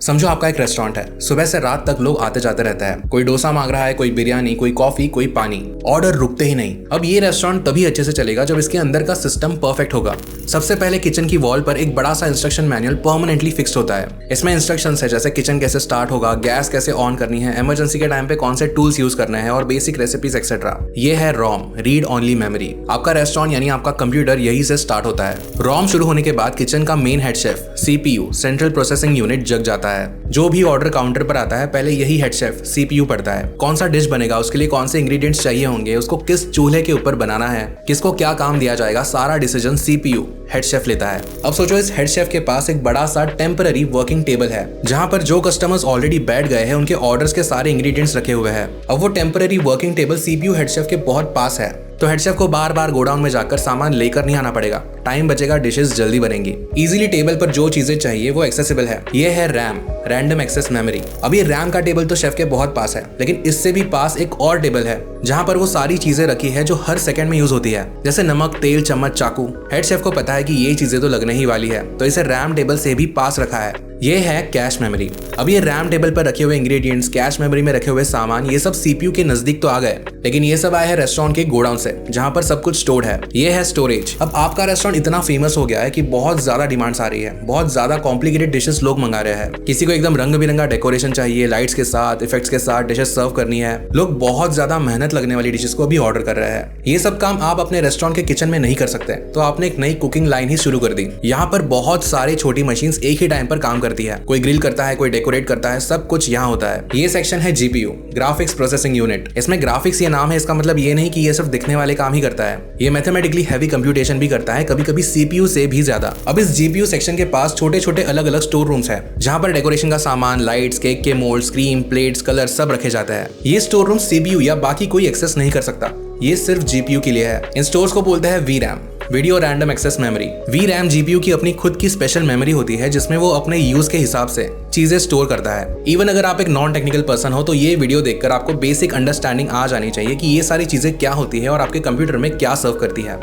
समझो आपका एक रेस्टोरेंट है, सुबह से रात तक लोग आते जाते रहते हैं। कोई डोसा मांग रहा है, कोई बिरयानी, कोई कॉफी, कोई पानी, ऑर्डर रुकते ही नहीं। अब ये रेस्टोरेंट तभी अच्छे से चलेगा जब इसके अंदर का सिस्टम परफेक्ट होगा। सबसे पहले किचन की वॉल पर एक बड़ा सा इंस्ट्रक्शन मैनुअल परमानेंटली फिक्स्ड होता है। इसमें इंस्ट्रक्शंस है जैसे किचन कैसे स्टार्ट होगा, गैस कैसे ऑन करनी है, इमरजेंसी के टाइम पे कौन से टूल्स यूज करने हैं और बेसिक रेसिपीज एक्सेट्रा। ये है रोम, रीड ओनली मेमोरी। आपका रेस्टोरेंट यानी आपका कंप्यूटर यही से स्टार्ट होता है। रोम शुरू होने के बाद किचन का main head chef CPU central processing unit जग जाता है। जो भी ऑर्डर काउंटर पर आता है पहले यही हेड शेफ CPU पढ़ता है। कौन सा डिश बनेगा, उसके लिए कौन से इंग्रेडिएंट्स चाहिए होंगे, उसको किस चूल्हे के ऊपर बनाना है, किसको क्या काम दिया जाएगा, सारा डिसीजन CPU हेड शेफ लेता है। अब सोचो इस हेड शेफ के पास एक बड़ा सा टेम्पररी वर्किंग टेबल है जहां पर जो कस्टमर्स ऑलरेडी बैठ गए हैं उनके ऑर्डर्स के सारे इंग्रेडिएंट्स रखे हुए हैं। अब वो temporary working table CPU head chef के बहुत पास है, तो हेड शेफ को बार बार गोडाउन में जाकर सामान लेकर नहीं आना पड़ेगा। टाइम बचेगा, डिशेस जल्दी बनेंगी। इजीली टेबल पर जो चीजें चाहिए वो एक्सेसिबल है। ये है रैम, रैंडम एक्सेस मेमोरी। अब ये रैम का टेबल तो शेफ के बहुत पास है, लेकिन इससे भी पास एक और टेबल है जहां पर वो सारी चीजें रखी है जो हर सेकंड में यूज होती है, जैसे नमक, तेल, चम्मच, चाकू। हेड शेफ को पता है कि ये चीजें तो लगने ही वाली है, तो इसे रैम टेबल से भी पास रखा है। ये है कैश मेमोरी। अब ये रैम टेबल पर रखे हुए इंग्रेडिएंट्स, कैश मेमोरी में रखे हुए सामान, ये सब CPU के नजदीक तो आ गए, लेकिन ये सब आए हैं रेस्टोरेंट के गोडाउन से जहां पर सब कुछ स्टोर्ड है। ये है स्टोरेज। अब आपका रेस्टोरेंट इतना फेमस हो गया है कि बहुत ज्यादा डिमांड्स आ रही है, बहुत ज्यादा कॉम्प्लिकेटेड डिशेस लोग मंगा रहे हैं। किसी को एकदम रंग बिरंगा डेकोरेशन चाहिए, लाइट्स के साथ, इफेक्ट्स के साथ डिशेस सर्व करनी है। लोग बहुत ज्यादा मेहनत लगने वाली डिशेस को भी ऑर्डर कर रहे हैं। ये सब काम आप अपने रेस्टोरेंट के किचन में नहीं कर सकते, तो आपने एक नई कुकिंग लाइन ही शुरू कर दी। यहाँ पर बहुत सारे छोटी मशीन्स एक ही टाइम पर काम करती है। कोई ग्रिल करता है, कोई डेकोरेट करता है, सब कुछ यहाँ होता है। ये सेक्शन है GPU, ग्राफिक्स प्रोसेसिंग यूनिट। इसमें ग्राफिक्स ये नाम है, इसका मतलब ये नहीं कि ये सिर्फ दिखने वाले काम ही करता है। ये मैथमेटिकली हैवी कंप्यूटेशन भी करता है, कभी कभी CPU से भी ज्यादा। अब इस GPU सेक्शन के पास छोटे छोटे अलग अलग स्टोर रूम्स है जहाँ पर डेकोरेशन का सामान, लाइट्स, केक के मोल्ड, क्रीम, प्लेट्स, कलर सब रखे जाते हैं। ये स्टोर रूम CPU या बाकी कोई एक्सेस नहीं कर सकता, ये सिर्फ GPU के लिए है। इन स्टोर्स को बोलते हैं VRAM, video random access memory. VRAM GPU की अपनी खुद की स्पेशल मेमोरी होती है जिसमें वो अपने यूज के हिसाब से चीजें स्टोर करता है। इवन अगर आप एक नॉन टेक्निकल पर्सन हो तो ये वीडियो देखकर आपको बेसिक अंडरस्टैंडिंग आ जानी चाहिए कि ये सारी चीजें क्या होती है और आपके कंप्यूटर में क्या सर्व करती है।